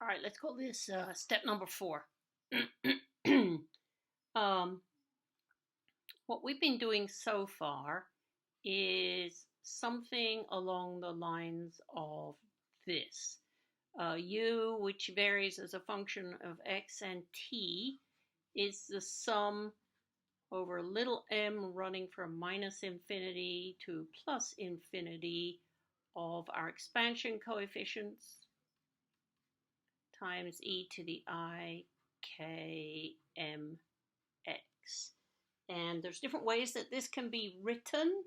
All right, let's call this step number 4. What we've been doing so far is something along the lines of this. U, which varies as a function of x and t, is the sum over little m running from minus infinity to plus infinity of our expansion coefficients times e to the I k m x. And there's different ways that this can be written.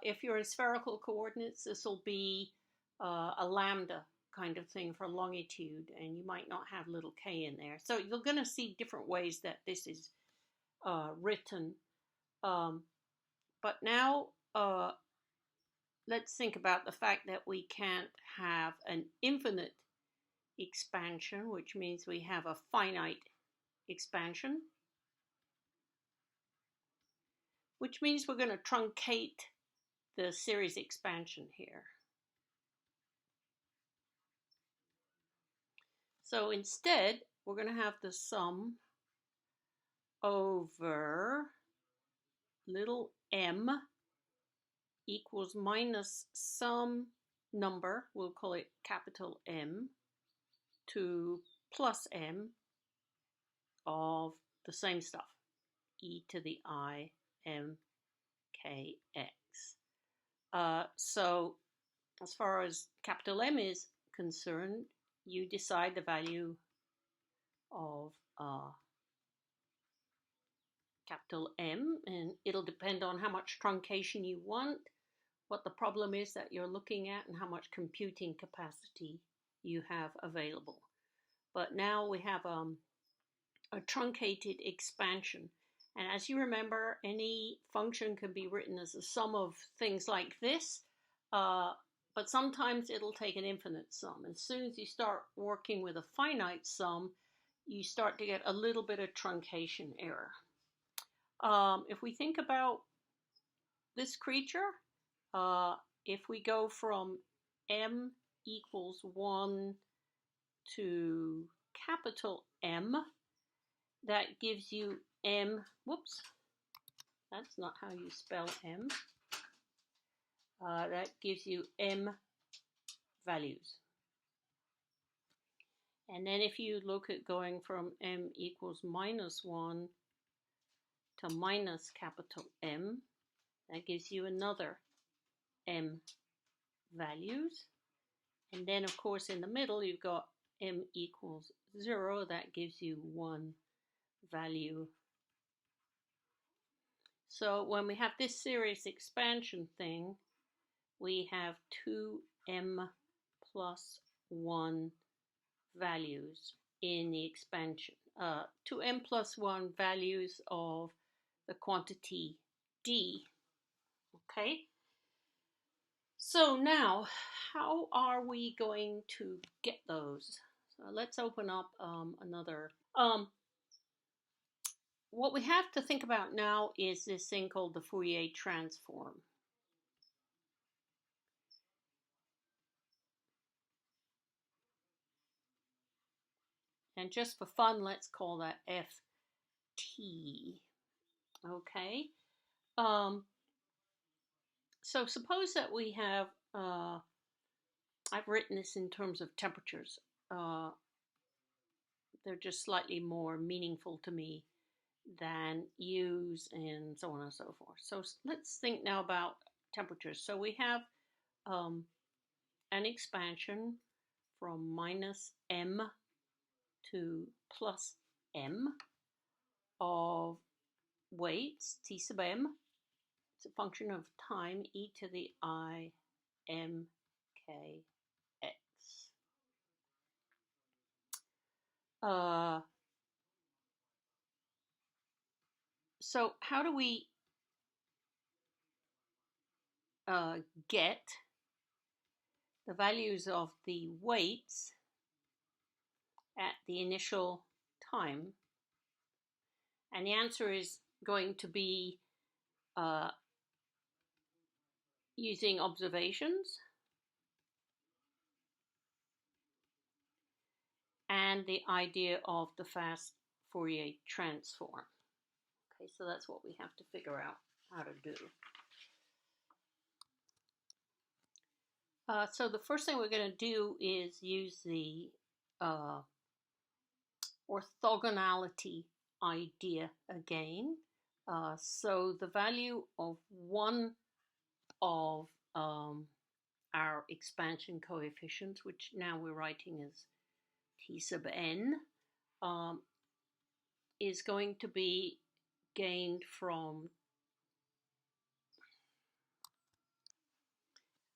If you're in spherical coordinates, this will be a lambda kind of thing for longitude, and you might not have little k in there. So you're going to see different ways that this is written. But now let's think about the fact that we can't have an infinite expansion, which means we have a finite expansion, which means we're going to truncate the series expansion here. So instead, we're going to have the sum over little m equals minus some number, we'll call it capital M, to plus m of the same stuff, e to the I m k x. So as far as capital M is concerned, you decide the value of capital M, and it'll depend on how much truncation you want, what the problem is that you're looking at, and how much computing capacity you have available. But now we have a truncated expansion. And as you remember, any function can be written as a sum of things like this, but sometimes it'll take an infinite sum. As soon as you start working with a finite sum, you start to get a little bit of truncation error. If we think about this creature, if we go from m equals 1 to capital M, that gives you m, whoops, that's not how you spell m. That gives you m values. And then if you look at going from m equals minus 1 to minus capital M, that gives you another m values. And then of course in the middle you've got m equals 0, that gives you 1 value. So when we have this series expansion thing, we have 2m plus 1 values in the expansion. 2m plus 1 values of the quantity d. Okay? So now, how are we going to get those? So let's open up another. What we have to think about now is this thing called the Fourier transform. And just for fun, let's call that ft. Okay? So suppose that we have, I've written this in terms of temperatures. They're just slightly more meaningful to me than U's and so on and so forth. So let's think now about temperatures. So we have an expansion from minus m to plus m of weights, T sub m. It's a function of time, e to the I m k x. So how do we get the values of the weights at the initial time? And the answer is going to be using observations. and the idea of the fast Fourier transform. Okay, so that's what we have to figure out how to do. So the first thing we're going to do is use the orthogonality idea again. So the value of one of our expansion coefficients, which now we're writing as t sub n, is going to be gained from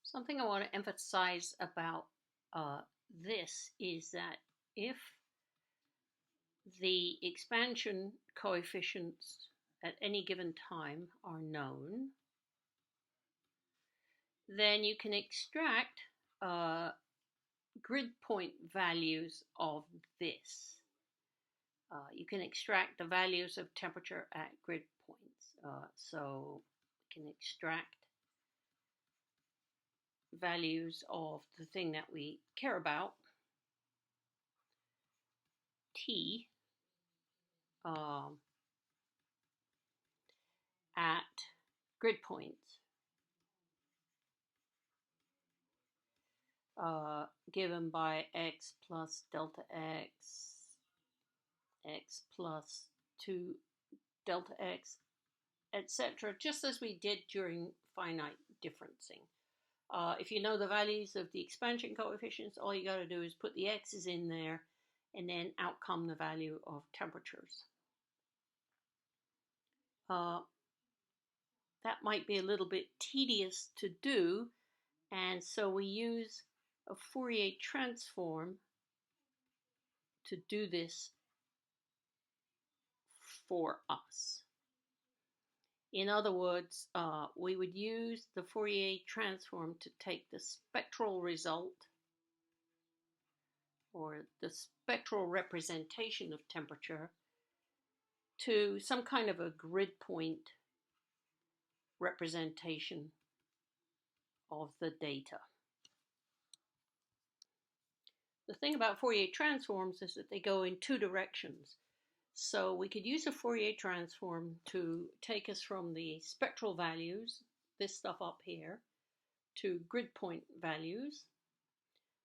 something I want to emphasize about this is that if the expansion coefficients at any given time are known, then you can extract grid point values of this. You can extract the values of temperature at grid points. So we can extract values of the thing that we care about, T, at grid points, given by x plus delta x, x plus 2 delta x, etc., just as we did during finite differencing. If you know the values of the expansion coefficients, all you got to do is put the x's in there, and then out come the value of temperatures. That might be a little bit tedious to do, and so we use a Fourier transform to do this for us. In other words, we would use the Fourier transform to take the spectral result, or the spectral representation of temperature, to some kind of a grid point representation of the data. The thing about Fourier transforms is that they go in two directions. So we could use a Fourier transform to take us from the spectral values, this stuff up here, to grid point values.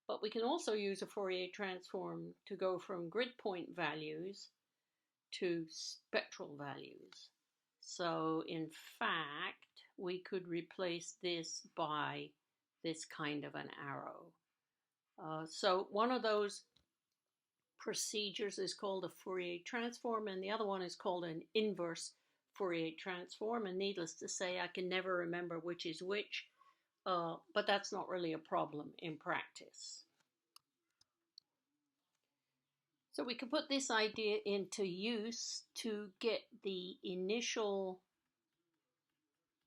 But we can also use a Fourier transform to go from grid point values to spectral values. So in fact, we could replace this by this kind of an arrow. So one of those procedures is called a Fourier transform, and the other one is called an inverse Fourier transform. And needless to say, I can never remember which is which, but that's not really a problem in practice. So we can put this idea into use to get the initial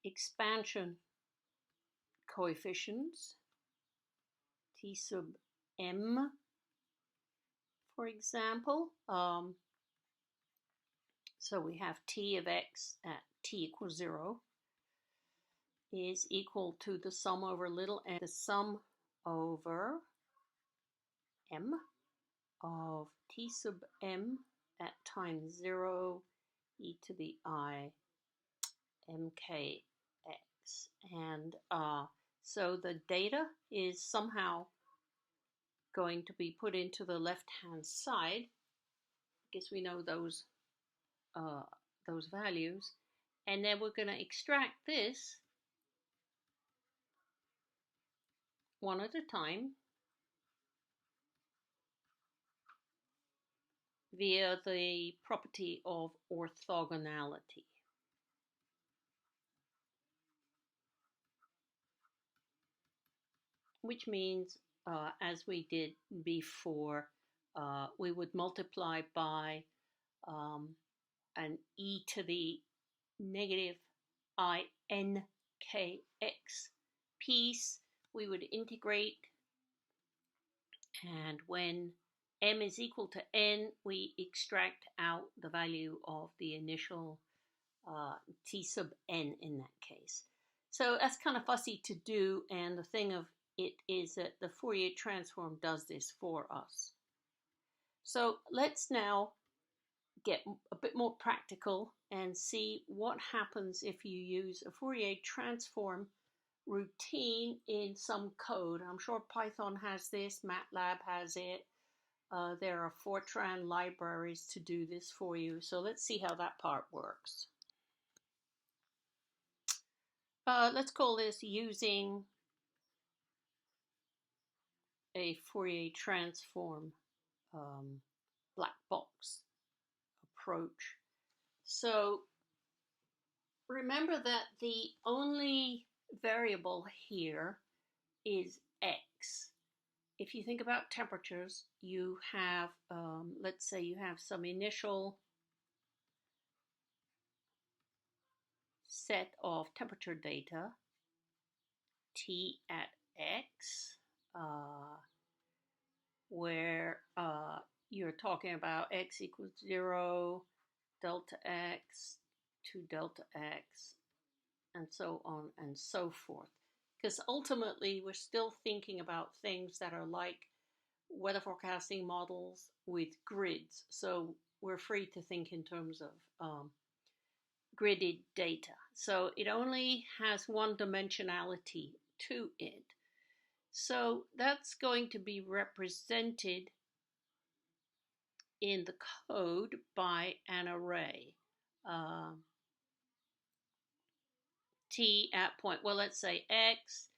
expansion coefficients, T sub m, for example. So we have T of x at t equals 0 is equal to the sum over little m, the sum over m of T sub m at time 0 e to the I mkx. And so the data is somehow going to be put into the left-hand side. I guess we know those values. And then we're going to extract this one at a time via the property of orthogonality. Which means, as we did before, we would multiply by an e to the negative I n k x piece. We would integrate, and when m is equal to n, we extract out the value of the initial t sub n in that case. So that's kind of fussy to do, and the thing of it is that the Fourier transform does this for us. So let's now get a bit more practical and see what happens if you use a Fourier transform routine in some code. I'm sure Python has this, MATLAB has it. There are Fortran libraries to do this for you. So let's see how that part works. Let's call this using a Fourier transform black box approach. So remember that the only variable here is x. If you think about temperatures, you have, let's say you have some initial set of temperature data, T at x, where you're talking about x equals 0, delta x, to delta x, and so on and so forth. Because ultimately, we're still thinking about things that are like weather forecasting models with grids. So we're free to think in terms of gridded data. So it only has one dimensionality to it. So that's going to be represented in the code by an array. T at point, well, let's say x,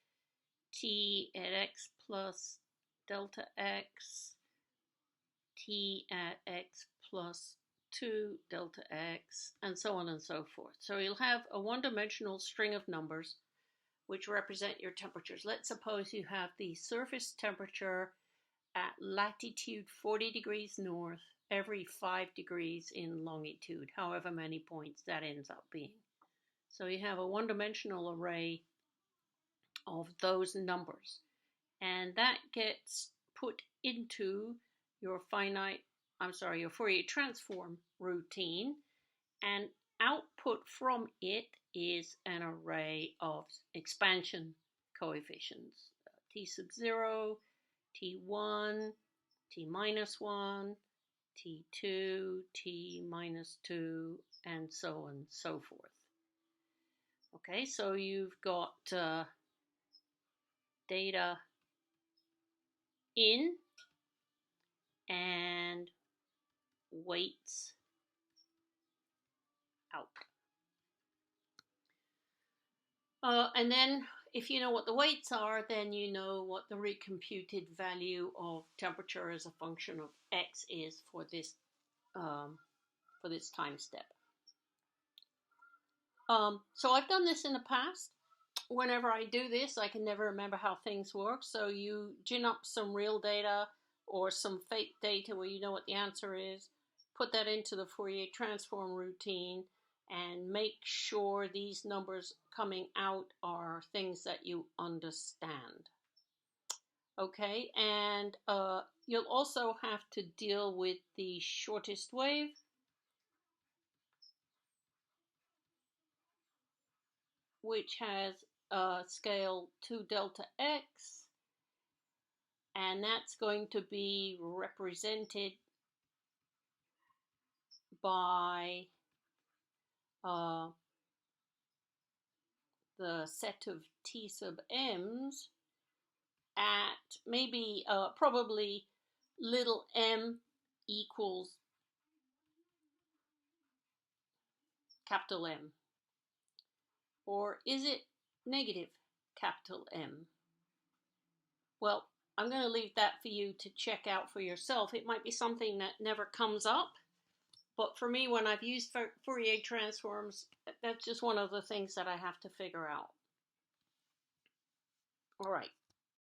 t at x plus delta x, t at x plus 2 delta x, and so on and so forth. So you'll have a one-dimensional string of numbers which represent your temperatures. Let's suppose you have the surface temperature at latitude 40 degrees north every 5 degrees in longitude, however many points that ends up being. So you have a one-dimensional array of those numbers, and that gets put into your your Fourier transform routine, and output from it is an array of expansion coefficients, t sub 0, t1, t minus 1, t2, t minus 2, and so on and so forth. Okay, so you've got data in and weights out. And then if you know what the weights are, then you know what the recomputed value of temperature as a function of x is for this time step. So I've done this in the past. Whenever I do this, I can never remember how things work. So you gin up some real data or some fake data where you know what the answer is, put that into the Fourier transform routine, and make sure these numbers coming out are things that you understand. Okay, and you'll also have to deal with the shortest wave, which has scale 2 delta x, and that's going to be represented by the set of t sub m's at maybe probably little m equals capital M. Or is it negative capital M? Well, I'm going to leave that for you to check out for yourself. It might be something that never comes up, but for me, when I've used Fourier transforms, that's just one of the things that I have to figure out. All right.